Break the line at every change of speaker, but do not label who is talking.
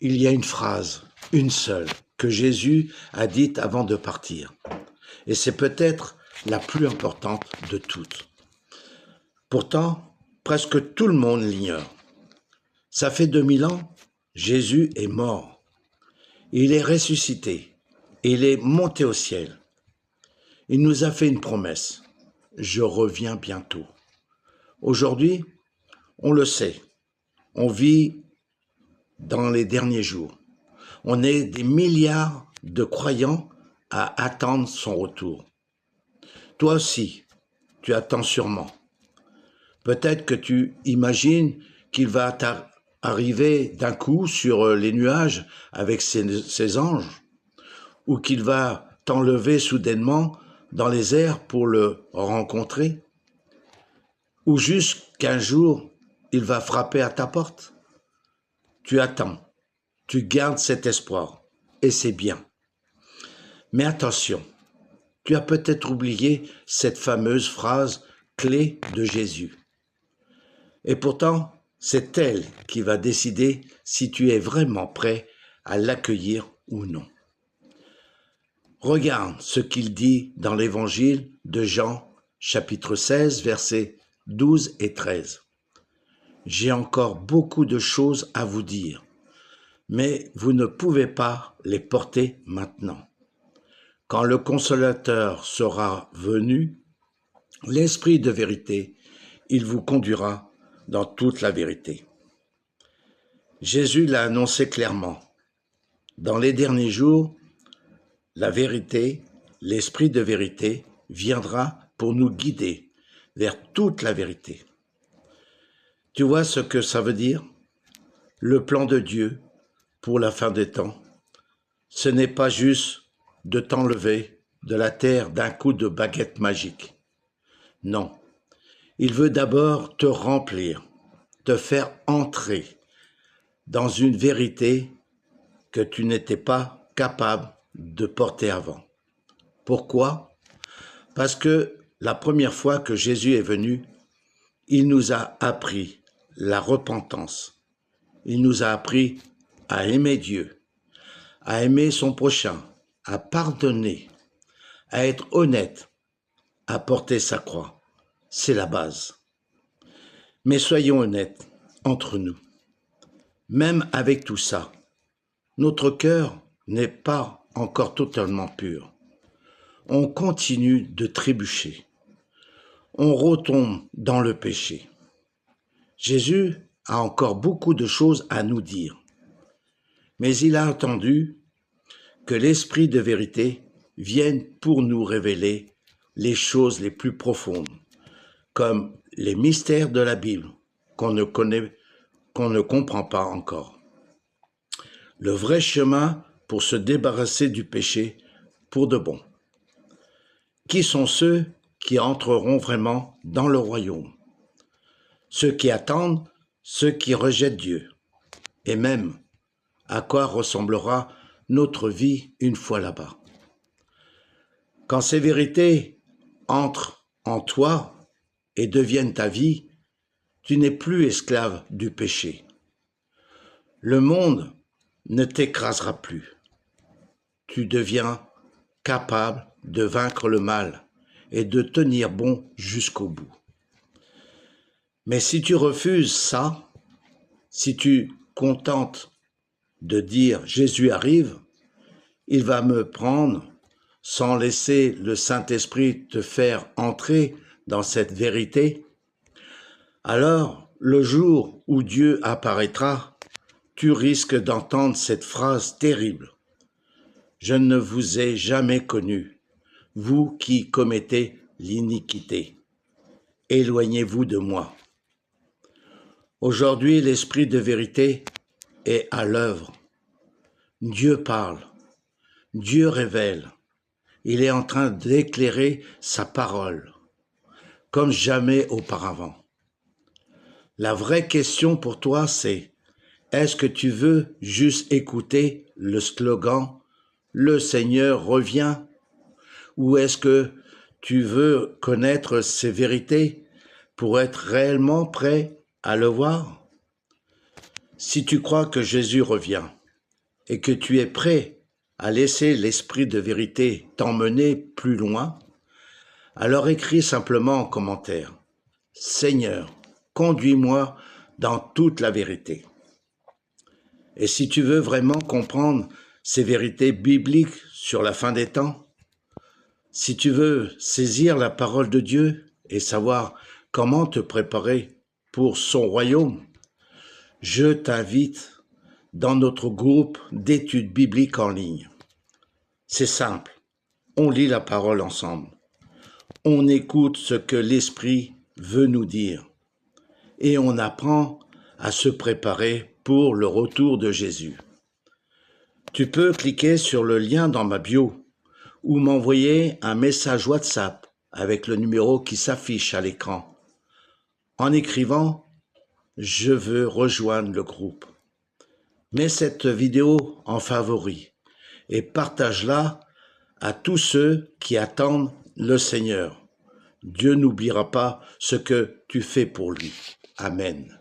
Il y a une phrase, une seule, que Jésus a dite avant de partir. Et c'est peut-être la plus importante de toutes. Pourtant, presque tout le monde l'ignore. Ça fait 2000 ans, Jésus est mort. Il est ressuscité. Il est monté au ciel. Il nous a fait une promesse. Je reviens bientôt. Aujourd'hui, on le sait. On vit dans les derniers jours. On est des milliards de croyants à attendre son retour. Toi aussi, tu attends sûrement. Peut-être que tu imagines qu'il va arriver d'un coup sur les nuages avec ses anges, ou qu'il va t'enlever soudainement dans les airs pour le rencontrer, ou juste qu'un jour, il va frapper à ta porte. Tu attends, tu gardes cet espoir, et c'est bien. Mais attention, tu as peut-être oublié cette fameuse phrase clé de Jésus. Et pourtant, c'est elle qui va décider si tu es vraiment prêt à l'accueillir ou non. Regarde ce qu'il dit dans l'évangile de Jean, chapitre 16, versets 12 et 13. J'ai encore beaucoup de choses à vous dire, mais vous ne pouvez pas les porter maintenant. Quand le Consolateur sera venu, l'Esprit de vérité, il vous conduira dans toute la vérité. Jésus l'a annoncé clairement. Dans les derniers jours, la vérité, l'Esprit de vérité, viendra pour nous guider vers toute la vérité. Tu vois ce que ça veut dire? Le plan de Dieu pour la fin des temps, ce n'est pas juste de t'enlever de la terre d'un coup de baguette magique. Non, il veut d'abord te remplir, te faire entrer dans une vérité que tu n'étais pas capable de porter avant. Pourquoi? Parce que la première fois que Jésus est venu, il nous a appris la repentance. Il nous a appris à aimer Dieu, à aimer son prochain, à pardonner, à être honnête, à porter sa croix. C'est la base. Mais soyons honnêtes entre nous. Même avec tout ça, notre cœur n'est pas encore totalement pur. On continue de trébucher. On retombe dans le péché. Jésus a encore beaucoup de choses à nous dire. Mais il a attendu que l'Esprit de vérité vienne pour nous révéler les choses les plus profondes, comme les mystères de la Bible qu'on ne comprend pas encore. Le vrai chemin pour se débarrasser du péché pour de bon. Qui sont ceux qui entreront vraiment dans le royaume? Ceux qui attendent, ceux qui rejettent Dieu. Et même, à quoi ressemblera notre vie une fois là-bas? Quand ces vérités entrent en toi et deviennent ta vie, tu n'es plus esclave du péché. Le monde ne t'écrasera plus. Tu deviens capable de vaincre le mal et de tenir bon jusqu'au bout. Mais si tu refuses ça, si tu contentes de dire « Jésus arrive », il va me prendre sans laisser le Saint-Esprit te faire entrer dans cette vérité. Alors, le jour où Dieu apparaîtra, tu risques d'entendre cette phrase terrible. « Je ne vous ai jamais connu, vous qui commettez l'iniquité. Éloignez-vous de moi. » Aujourd'hui, l'Esprit de vérité est à l'œuvre. Dieu parle, Dieu révèle. Il est en train d'éclairer sa parole, comme jamais auparavant. La vraie question pour toi, c'est est-ce que tu veux juste écouter le slogan « Le Seigneur revient » ou est-ce que tu veux connaître ces vérités pour être réellement prêt à le voir? Si tu crois que Jésus revient, et que tu es prêt à laisser l'esprit de vérité t'emmener plus loin, alors écris simplement en commentaire « Seigneur, conduis-moi dans toute la vérité ». Et si tu veux vraiment comprendre ces vérités bibliques sur la fin des temps, si tu veux saisir la parole de Dieu et savoir comment te préparer pour son royaume, je t'invite dans notre groupe d'études bibliques en ligne. C'est simple, on lit la parole ensemble, on écoute ce que l'Esprit veut nous dire et on apprend à se préparer pour le retour de Jésus. Tu peux cliquer sur le lien dans ma bio ou m'envoyer un message WhatsApp avec le numéro qui s'affiche à l'écran en écrivant « Je veux rejoindre le groupe ». Mets cette vidéo en favori et partage-la à tous ceux qui attendent le Seigneur. Dieu n'oubliera pas ce que tu fais pour lui. Amen.